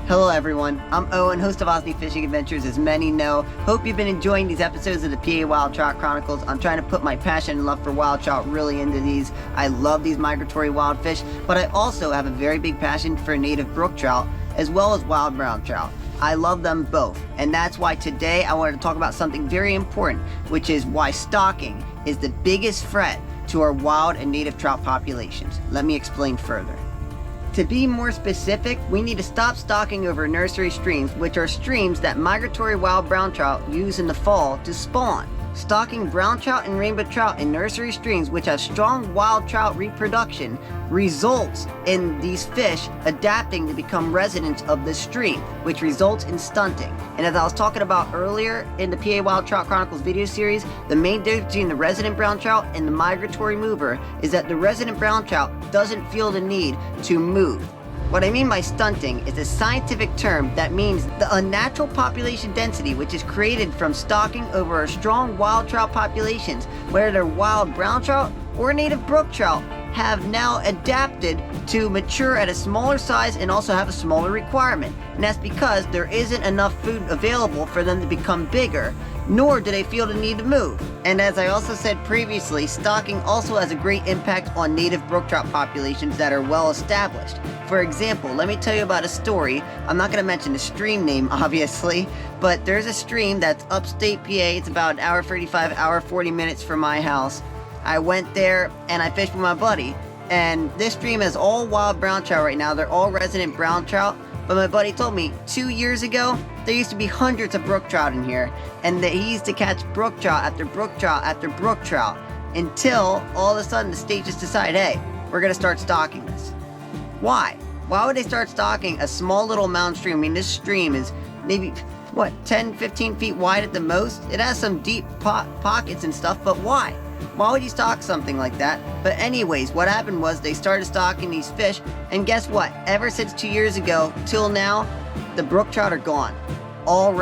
Hello everyone, I'm Owen, host of Osby Fishing Adventures, as many know. Hope you've been enjoying these episodes of the PA Wild Trout Chronicles. I'm trying to put my passion and love for wild trout really into these. I love these migratory wild fish, but I also have a very big passion for native brook trout, as well as wild brown trout. I love them both, and that's why today I wanted to talk about something very important, which is why stocking is the biggest threat to our wild and native trout populations. Let me explain further. To be more specific, we need to stop stocking over nursery streams, which are streams that migratory wild brown trout use in the fall to spawn. Stocking brown trout and rainbow trout in nursery streams which have strong wild trout reproduction results in these fish adapting to become residents of the stream, which results in stunting. And as I was talking about earlier in the PA Wild Trout Chronicles video series, the main difference between the resident brown trout and the migratory mover is that the resident brown trout doesn't feel the need to move. What I mean by stunting is a scientific term that means the unnatural population density which is created from stocking over strong wild trout populations, whether they're wild brown trout or native brook trout, have now adapted to mature at a smaller size and also have a smaller requirement. And that's because there isn't enough food available for them to become bigger, nor do they feel the need to move. And as I also said previously, stocking also has a great impact on native brook trout populations that are well established. For example, let me tell you about a story. I'm not going to mention the stream name, obviously, but there's a stream that's upstate PA. It's about an hour 35, hour 40 minutes from my house. I went there and I fished with my buddy, and this stream has all wild brown trout right now. They're all resident brown trout, but my buddy told me 2 years ago there used to be hundreds of brook trout in here, and that he used to catch brook trout after brook trout after brook trout until all of a sudden the state just decided, hey, we're gonna start stocking this. Why would they start stocking a small little mountain stream? I mean, this stream is maybe 10 15 feet wide at the most. It has some deep pockets and stuff, but why would you stock something like that? But anyways, what happened was they started stocking these fish, and guess what? Ever since 2 years ago till now, the brook trout are gone. All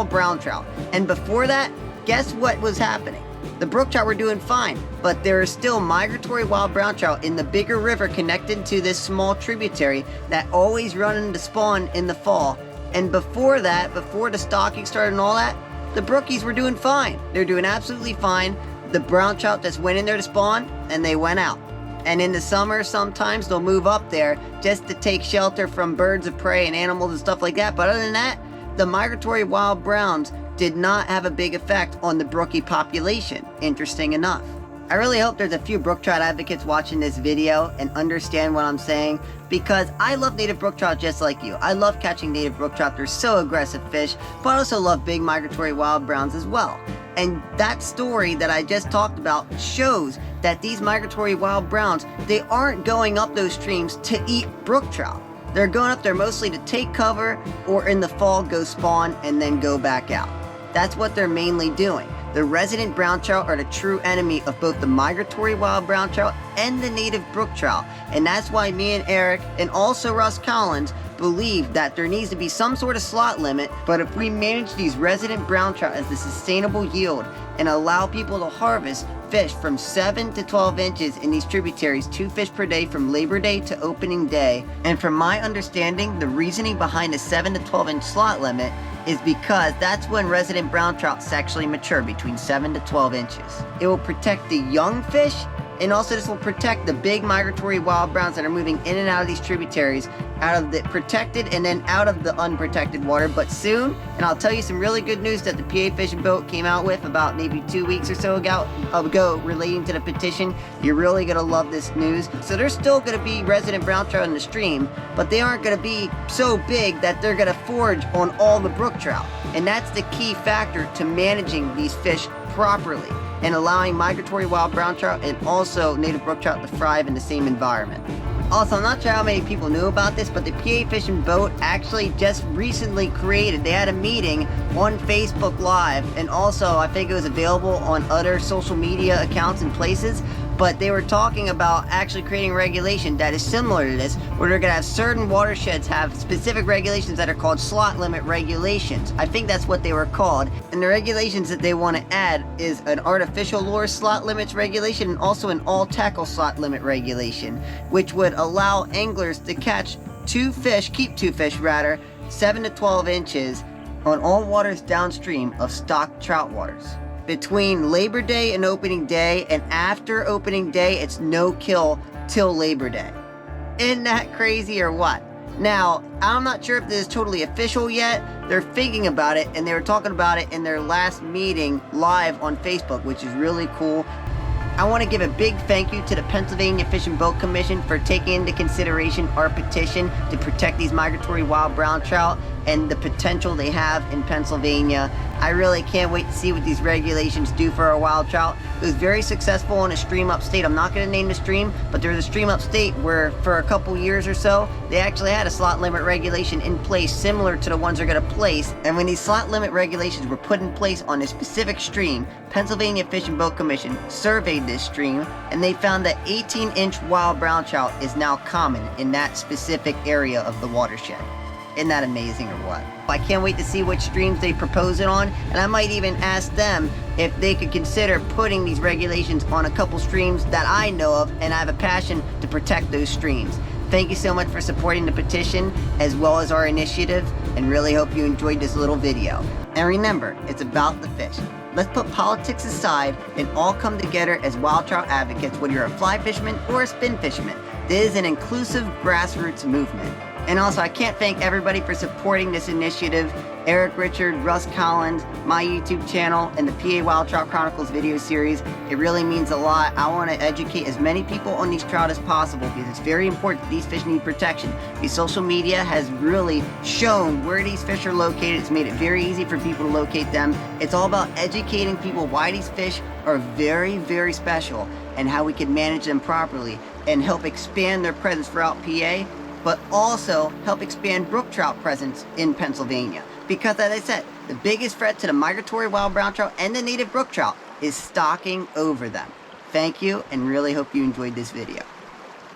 brown trout. And before that, guess what was happening? The brook trout were doing fine, but there are still migratory wild brown trout in the bigger river connected to this small tributary that always run into spawn in the fall. And before that, before the stocking started and all that, the brookies were doing fine. They're doing absolutely fine. The brown trout just went in there to spawn, and they went out. And in the summer, sometimes they'll move up there just to take shelter from birds of prey and animals and stuff like that. But other than that, the migratory wild browns did not have a big effect on the brookie population, interesting enough. I really hope there's a few brook trout advocates watching this video and understand what I'm saying, because I love native brook trout just like you. I love catching native brook trout. They're so aggressive fish, but I also love big migratory wild browns as well. And that story that I just talked about shows that these migratory wild browns, they aren't going up those streams to eat brook trout. They're going up there mostly to take cover, or in the fall go spawn and then go back out. That's what they're mainly doing. The resident brown trout are the true enemy of both the migratory wild brown trout and the native brook trout. And that's why me and Eric, and also Russ Colins, believe that there needs to be some sort of slot limit. But if we manage these resident brown trout as the sustainable yield and allow people to harvest fish from 7 to 12 inches in these tributaries, 2 fish per day from Labor Day to opening day. And from my understanding, the reasoning behind the 7 to 12 inch slot limit is because that's when resident brown trout sexually mature, between 7 to 12 inches. It will protect the young fish, and also this will protect the big migratory wild browns that are moving in and out of these tributaries, out of the protected and then out of the unprotected water. But soon, and I'll tell you some really good news that the PA Fishing Boat came out with about maybe 2 weeks or so ago relating to the petition. You're really gonna love this news. So there's still gonna be resident brown trout in the stream, but they aren't gonna be so big that they're gonna forage on all the brook trout. And that's the key factor to managing these fish properly and allowing migratory wild brown trout and also native brook trout to thrive in the same environment. Also, I'm not sure how many people knew about this, but the PA Fishing Boat actually just recently they had a meeting on Facebook Live, and also I think it was available on other social media accounts and places, but they were talking about actually creating regulation that is similar to this, where they're going to have certain watersheds have specific regulations that are called slot limit regulations. I think that's what they were called. And the regulations that they want to add is an artificial lure slot limits regulation and also an all tackle slot limit regulation, which would allow anglers to catch keep two fish rather, 7 to 12 inches on all waters downstream of stocked trout waters. Between Labor Day and opening day, and after opening day, it's no kill till Labor Day. Isn't that crazy or what? Now, I'm not sure if this is totally official yet. They're thinking about it, and they were talking about it in their last meeting live on Facebook, which is really cool. I want to give a big thank you to the Pennsylvania Fish and Boat Commission for taking into consideration our petition to protect these migratory wild brown trout and the potential they have in Pennsylvania. I really can't wait to see what these regulations do for our wild trout. It was very successful in a stream upstate. I'm not going to name the stream, but there's a stream upstate where for a couple years or so, they actually had a slot limit regulation in place similar to the ones they're going to place. And when these slot limit regulations were put in place on a specific stream, Pennsylvania Fish and Boat Commission surveyed this stream, and they found that 18-inch wild brown trout is now common in that specific area of the watershed. Isn't that amazing or what? I can't wait to see which streams they propose it on, and I might even ask them if they could consider putting these regulations on a couple streams that I know of, and I have a passion to protect those streams. Thank you so much for supporting the petition as well as our initiative, and really hope you enjoyed this little video. And remember, it's about the fish. Let's put politics aside and all come together as wild trout advocates, whether you're a fly fisherman or a spin fisherman. This is an inclusive grassroots movement. And also, I can't thank everybody for supporting this initiative. Eric Richard, Russ Colins, my YouTube channel, and the PA Wild Trout Chronicles video series. It really means a lot. I want to educate as many people on these trout as possible because it's very important that these fish need protection. Because social media has really shown where these fish are located. It's made it very easy for people to locate them. It's all about educating people why these fish are very, very special and how we can manage them properly and help expand their presence throughout PA, but also help expand brook trout presence in Pennsylvania. Because as I said, the biggest threat to the migratory wild brown trout and the native brook trout is stocking over them. Thank you, and really hope you enjoyed this video.